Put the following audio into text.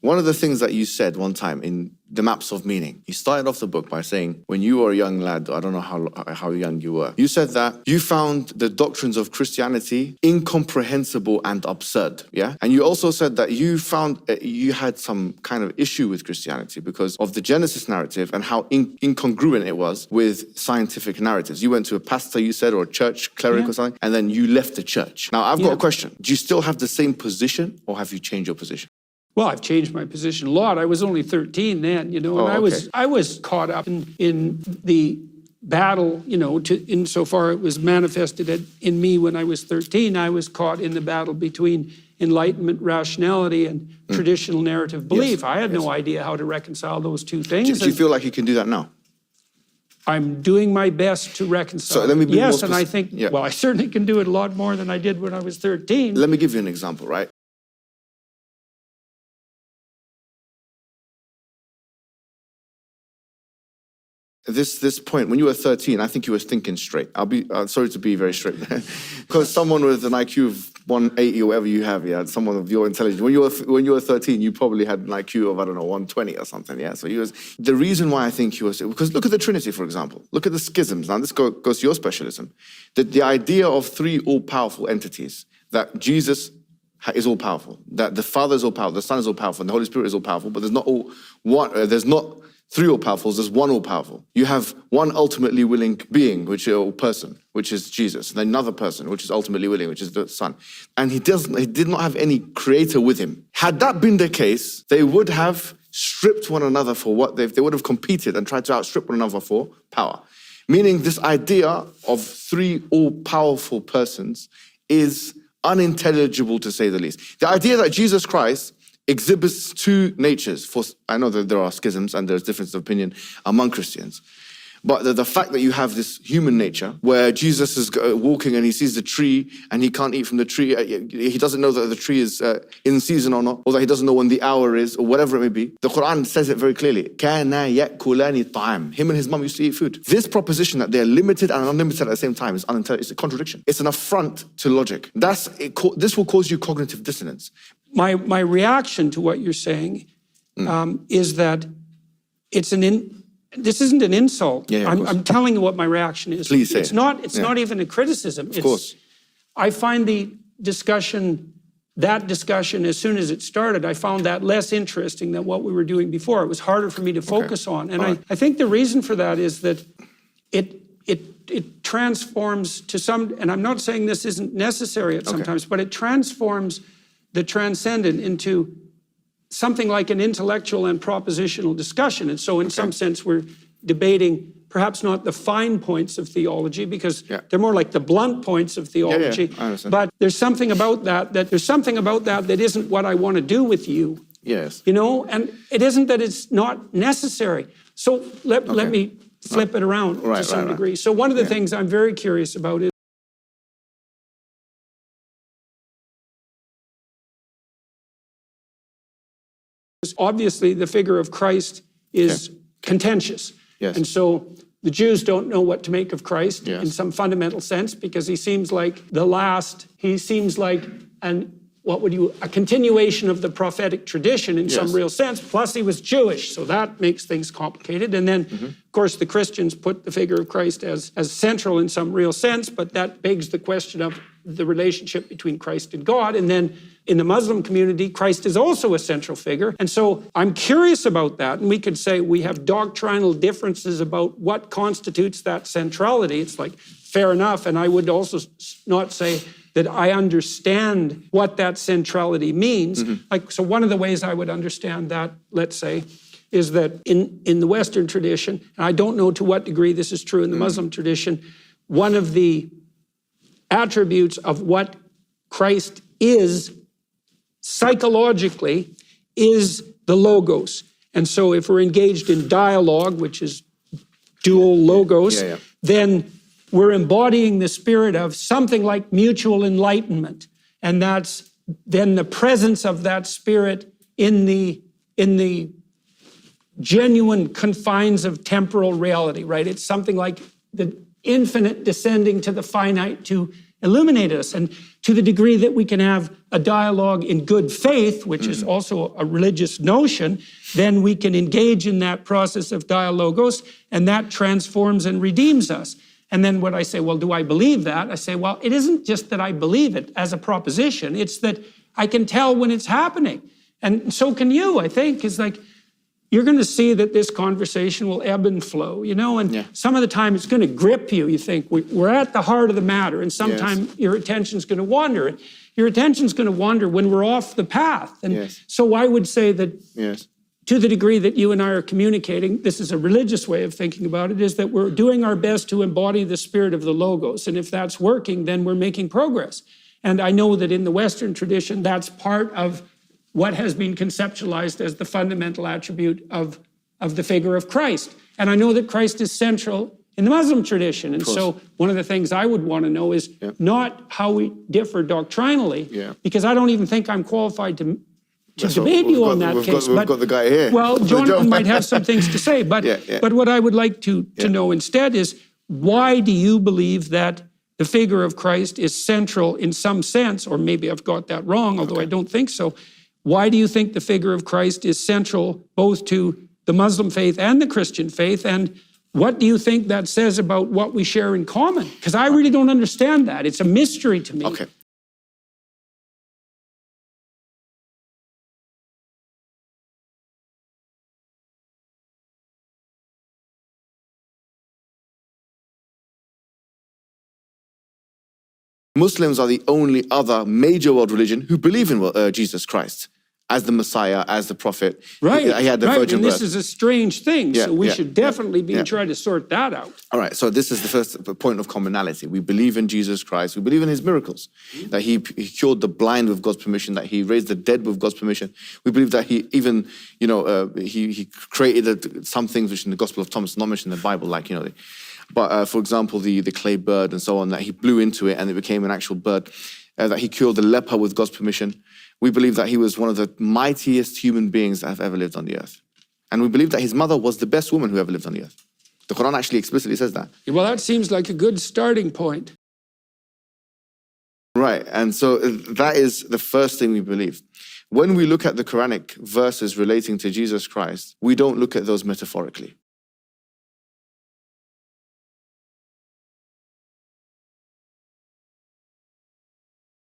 One of the things that you said one time in the Maps of Meaning, you started off the book by saying, when you were a young lad, I don't know how young you were, you said that you found the doctrines of Christianity incomprehensible and absurd, yeah? And you also said that you found you had some kind of issue with Christianity because of the Genesis narrative and how incongruent it was with scientific narratives. You went to a pastor, you said, or a church cleric or something, and then you left the church. Now, I've got a question. Do you still have the same position or have you changed your position? Well, I've changed my position a lot. I was only 13 then, and I was caught up in the battle, insofar it was manifested in me when I was 13. I was caught in the battle between Enlightenment rationality and traditional narrative belief. I had no idea how to reconcile those two things. Do you feel like you can do that now? I'm doing my best to reconcile. So let me be yes, and I think, well, I certainly can do it a lot more than I did when I was 13. Let me give you an example, right? This point, when you were 13, I think you were thinking straight. I'll be sorry to be very straight, because someone with an IQ of 180 or whatever you have, someone of your intelligence. When you were 13, you probably had an IQ of 120 or something, yeah. So the reason why I think he was, because look at the Trinity, for example. Look at the schisms. Now this goes to your specialism. The idea of three all-powerful entities, that Jesus is all powerful, that the Father is all powerful, the Son is all powerful, and the Holy Spirit is all powerful, but there's not there's not three all-powerfuls, there's one all-powerful. You have one ultimately willing being, which is a person, which is Jesus, and then another person, which is ultimately willing, which is the Son. And he did not have any creator with him. Had that been the case, they would have stripped one another for what they would have competed and tried to outstrip one another for power. Meaning this idea of three all-powerful persons is unintelligible, to say the least. The idea that Jesus Christ exhibits two natures. I know that there are schisms and there's differences of opinion among Christians, but the fact that you have this human nature where Jesus is walking and he sees the tree and he can't eat from the tree, he doesn't know that the tree is in season or not, or that he doesn't know when the hour is, or whatever it may be. The Quran says it very clearly. كَانَا يَأْكُلَانِ الطَّعَامِ. Him and his mum used to eat food. This proposition that they're limited and unlimited at the same time is unintelligible. It's a contradiction. It's an affront to logic. This will cause you cognitive dissonance. My reaction to what you're saying is that this isn't an insult. I'm telling you what my reaction is. Please say it's not even a criticism. Of course. I find that discussion, as soon as it started, I found that less interesting than what we were doing before. It was harder for me to focus on. And I think the reason for that is that it transforms to some, and I'm not saying this isn't necessary at sometimes, but it transforms the transcendent into something like an intellectual and propositional discussion. And so in some sense, we're debating perhaps not the fine points of theology, because they're more like the blunt points of theology. I understand. But there's something about that isn't what I want to do with you. Yes. And it isn't that it's not necessary. So let me flip it around to some degree. So one of the things I'm very curious about is obviously the figure of Christ is contentious. Yes. And so the Jews don't know what to make of Christ in some fundamental sense, because he seems like a continuation of the prophetic tradition in some real sense, plus he was Jewish, so that makes things complicated. And then, of course, the Christians put the figure of Christ as central in some real sense, but that begs the question of the relationship between Christ and God. And then in the Muslim community, Christ is also a central figure. And so I'm curious about that. And we could say we have doctrinal differences about what constitutes that centrality. It's like, fair enough. And I would also not say that I understand what that centrality means. So one of the ways I would understand that, let's say, is that in the Western tradition, and I don't know to what degree this is true in the Muslim tradition, one of the attributes of what Christ is psychologically is the logos. And so if we're engaged in dialogue, which is dual logos, then we're embodying the spirit of something like mutual enlightenment. And that's then the presence of that spirit in the genuine confines of temporal reality, right? It's something like the infinite descending to the finite to illuminated us. And to the degree that we can have a dialogue in good faith, which is also a religious notion, then we can engage in that process of dialogos, and that transforms and redeems us. And then when I say, well, do I believe that? I say, well, it isn't just that I believe it as a proposition. It's that I can tell when it's happening. And so can you, I think. It's like, you're going to see that this conversation will ebb and flow, and some of the time it's going to grip you. You think, we're at the heart of the matter, and sometimes your attention's going to wander. Your attention's going to wander when we're off the path. And so I would say that to the degree that you and I are communicating, this is a religious way of thinking about it, is that we're doing our best to embody the spirit of the Logos. And if that's working, then we're making progress. And I know that in the Western tradition, that's part of what has been conceptualized as the fundamental attribute of the figure of Christ. And I know that Christ is central in the Muslim tradition. And so one of the things I would want to know is not how we differ doctrinally, because I don't even think I'm qualified to debate you on that case. We've got the guy here. Well, Jonathan might have some things to say, but what I would like to know instead is, why do you believe that the figure of Christ is central in some sense, or maybe I've got that wrong, although I don't think so. Why do you think the figure of Christ is central both to the Muslim faith and the Christian faith? And what do you think that says about what we share in common? Because I really don't understand that. It's a mystery to me. Okay. Muslims are the only other major world religion who believe in Jesus Christ as the Messiah, as the prophet. Right, he had the virgin and birth. this is a strange thing, so we should definitely be trying to sort that out. All right, so this is the first point of commonality. We believe in Jesus Christ. We believe in his miracles, that he cured the blind with God's permission, that he raised the dead with God's permission. We believe that he even, he created some things which in the Gospel of Thomas, not mentioned in the Bible, like, but for example, the clay bird and so on, that he blew into it and it became an actual bird, that he cured the leper with God's permission. We believe that he was one of the mightiest human beings that have ever lived on the earth. And we believe that his mother was the best woman who ever lived on the earth. The Quran actually explicitly says that. Well, that seems like a good starting point. Right, and so that is the first thing we believe. When we look at the Quranic verses relating to Jesus Christ, we don't look at those metaphorically.